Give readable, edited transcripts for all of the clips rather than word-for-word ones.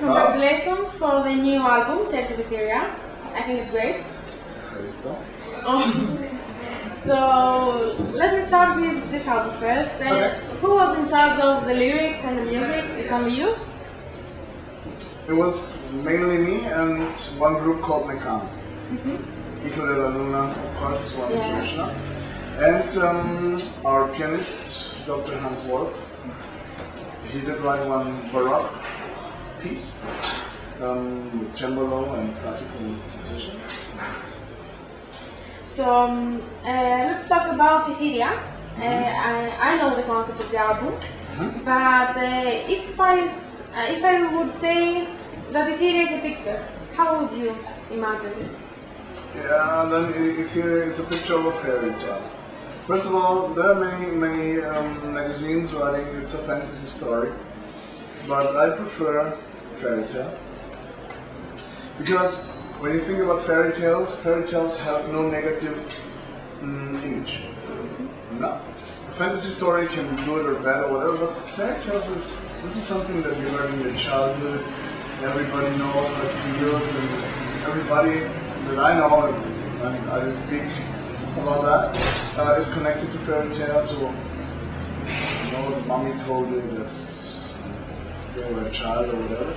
Congratulations for the new album, Tales of Etheria. I think it's great. So, let me start with this album first. Okay. Who was in charge of the lyrics and the music? It's only you? It was mainly me and one group called Mekan. Ico de la Luna, of course, is one traditional. And our pianist, Dr. Hans Wolf, he did write one baroque piece with cembalo and classical musicians. So, let's talk about Etheria. I know the concept of the album, but if I would say that Etheria is a picture, how would you imagine this? Yeah, then Etheria is a picture of a fairy tale. First of all, there are many magazines writing it's a fantasy story, but I prefer fairy tale because when you think about fairy tales have no negative image. No. A fantasy story can be good or bad or whatever, but fairy tales this is something that you learn in your childhood. Everybody knows how it feels, and everybody that I know, and I didn't speak about that, is connected to fairy tales. So, you know, the mommy told you this when you were a child or whatever.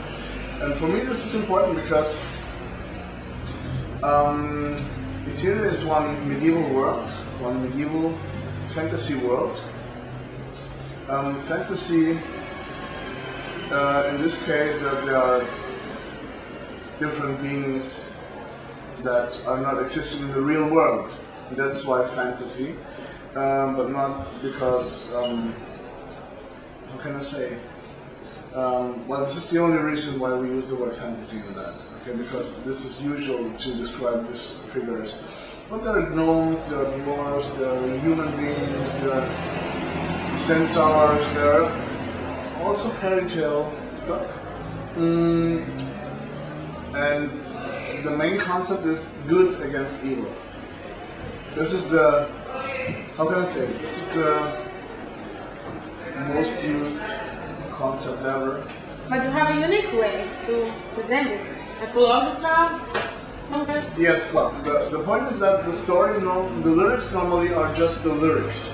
And for me, this is important because Etheria is one medieval world, one medieval fantasy world. Fantasy, in this case, that there are different beings that are not existing in the real world. That's why fantasy, but not because, how can I say? Well, this is the only reason why we use the word fantasy in that. Okay, because this is usual to describe these figures. But there are gnomes, there are dwarves, there are human beings, there are centaurs, there are also fairy tale stuff. And the main concept is good against evil. This is the, how can I say it? This is the most used concept ever. But you have a unique way to present it. A full orchestra? Yes, well, the point is that the story, the lyrics normally are just the lyrics.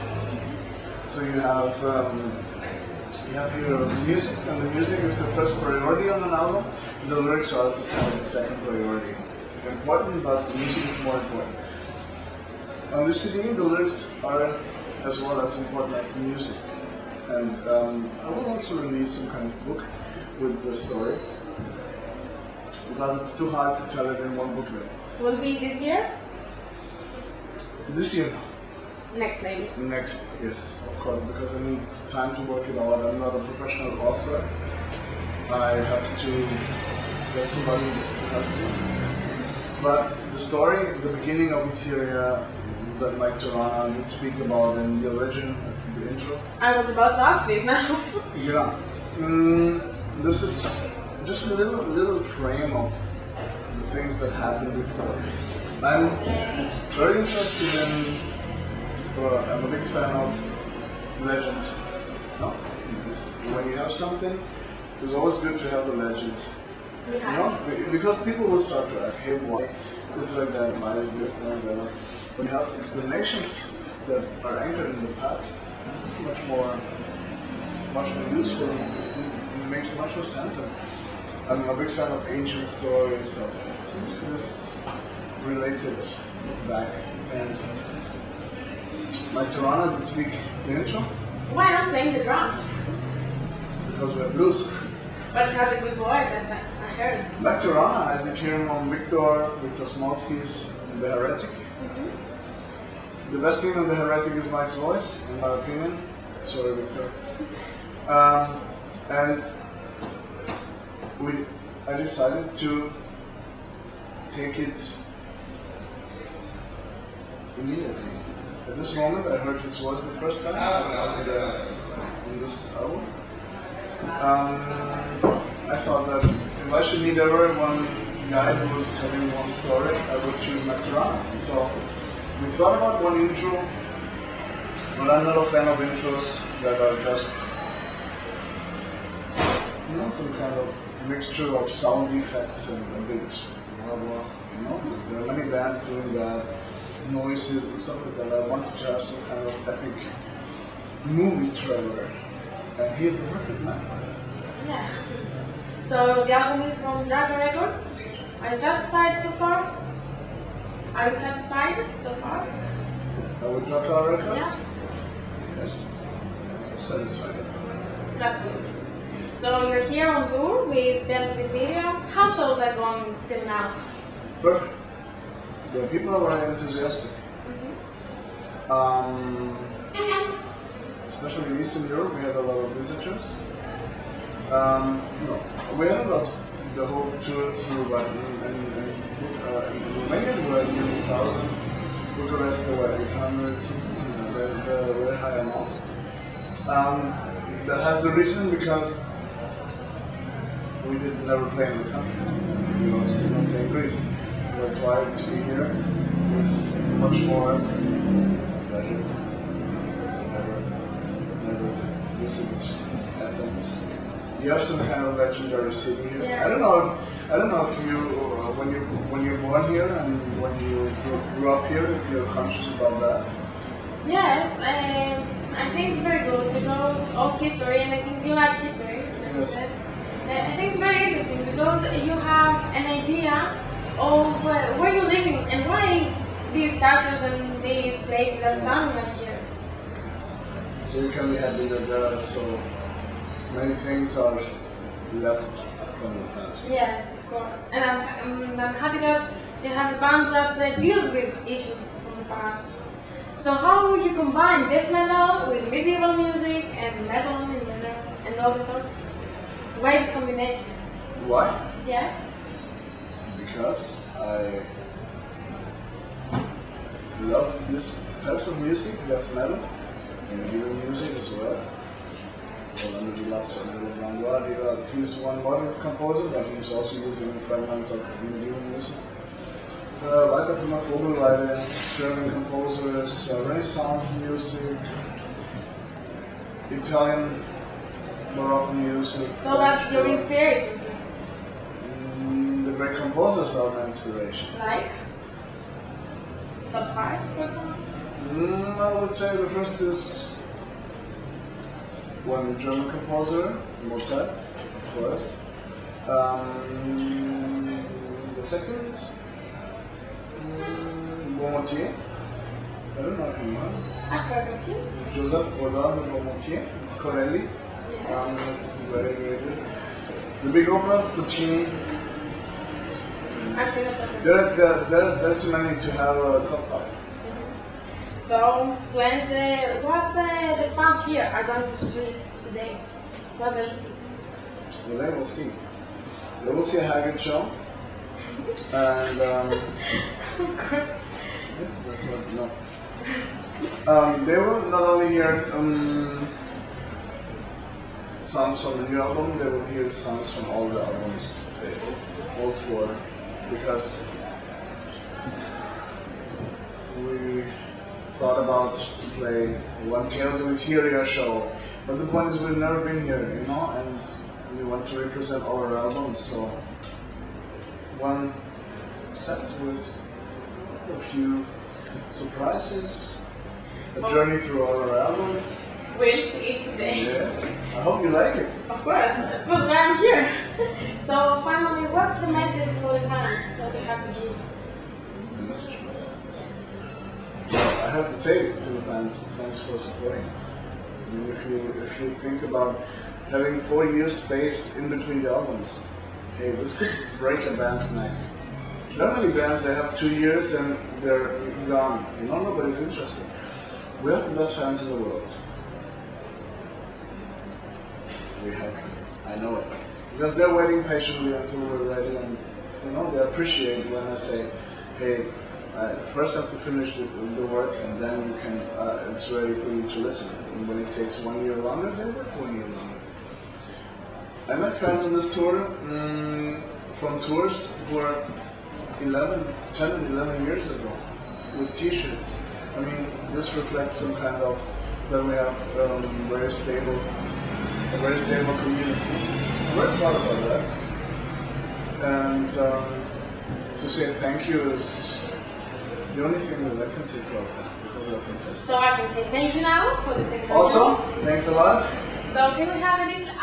So you have your music, and the music is the first priority on an album. And the lyrics are also kind of the second priority. They're important, but the music is more important. On this CD, the lyrics are as well as important as the music. And I will also release some kind of book with the story, because it's too hard to tell it in one booklet. Will it be this year? This year? Next, maybe. Next, yes, of course, because I need time to work it out. I'm not a professional author. I have to get somebody who helps me. But the story, the beginning of Etheria, that Mike Tirana did speak about in the origin, the intro. I was about to ask this now. Yeah. This is just a little frame of the things that happened before. I'm very interested in, I'm a big fan of legends. No? When you have something, it's always good to have a legend. You know? Because people will start to ask, hey, why is like that, why is this, and that. When you have explanations that are anchored in the past, this is much more useful. It makes much more sense. I'm a big fan of ancient stories, so this related back and Mike Tirana did speak the intro. Why not playing the drums? Because we have blues. But he has a good voice, I heard. Mike Tirana, I did hear him on Victor Smolsky's The Heretic. The best thing on The Heretic is Mike's voice, in my opinion. Sorry, Victor. And I decided to take it immediately. At this moment, I heard his voice the first time on this album. I thought that if I should meet ever one guy who was telling one story, I would choose Mike Tirana. So we thought about one intro, but I'm not a fan of intros that are just you know, some kind of mixture of sound effects and a bit whatever, you know. There are many bands doing that, noises and stuff like that. I wanted to have some kind of epic movie trailer, and he's the perfect man. Yeah. So the album is from Haggard Records. Are you satisfied so far? Are you satisfied so far? With Haggard Records? Yeah. Yes. I'm satisfied. That's good. So you're here on tour with Dance with Media. How shows are going till now? Perfect. The people are very enthusiastic. Especially in Eastern Europe, we had a lot of visitors. No, we had about the whole tour through, but in Romania there were nearly 1,000. Bucharest there were 800, something, very high amounts. That has the reason because we did never play in the country. We also did not play in Greece. That's why to be here is much more pleasure. Never visit Athens. You have some kind of legendary city here. Yes. I don't know if you when you're born here and when you grew up here, if you're conscious about that. Yes, I think it's very good because of history, and I think you like history, as you Yes. said. I think it's very interesting because you have an idea of where you're living and why these statues and these places are standing right here. So you can be happy that there are so many things are left from the past. Yes, of course. And I'm happy that you have a band that deals with issues from the past. So how would you combine death metal with medieval music and metal and all the sorts? Why this combination? Why? Yes? Because I love this types of music, death metal, and medieval music as well. He's one modern composer, but he's also using fragments of medieval music. Weiter from Vogelweide, German composers, Renaissance music, Italian Baroque music. So that's your inspiration? The great composers are my inspiration. Like? Top 5, for example? I would say the first is one German composer, Mozart, of course. The second, Beaumontier. I don't know if you know. I've heard of you. Joseph Godin de Beaumontier, Corelli. That's very, very good. The big operas, Puccini. Actually, that's okay. There are too many to have a top 5. So, to end, what the fans here are going to streets today? What will see? Well, they will see. They will see a Haggard show. And, Of course. yes, that's what, no. They will not only hear songs from the new album, they will hear songs from all the albums, all 4, because we thought about to play one Tales of Etheria show, but the point is we've never been here, you know, and we want to represent all our albums, so one set with a few surprises, a journey through all our albums. We'll see it today. Yes, I hope you like it. Of course, that's why I'm here. So finally, what's the message for the fans that you have to give? The message for the fans. Well, I have to say to the fans, thanks for supporting us. I mean, if you think about having 4 years space in between the albums, hey, this could break a band's neck. There are many bands that have 2 years and they're gone. You know, nobody's interested. We have the best fans in the world. We have, I know it. Because they're waiting patiently until we're ready, and you know, they appreciate when I say, hey, I first have to finish the work and then you can, it's ready for you to listen. And when it takes 1 year longer, they work 1 year longer. I met fans on this tour from tours who are 10 and 11 years ago with t-shirts. I mean, this reflects some kind of, that we have a very stable community. worked hard about that. And to say thank you is the only thing that I can say about that. So I can say thank you now for the second. Also, thanks a lot. So can we have a little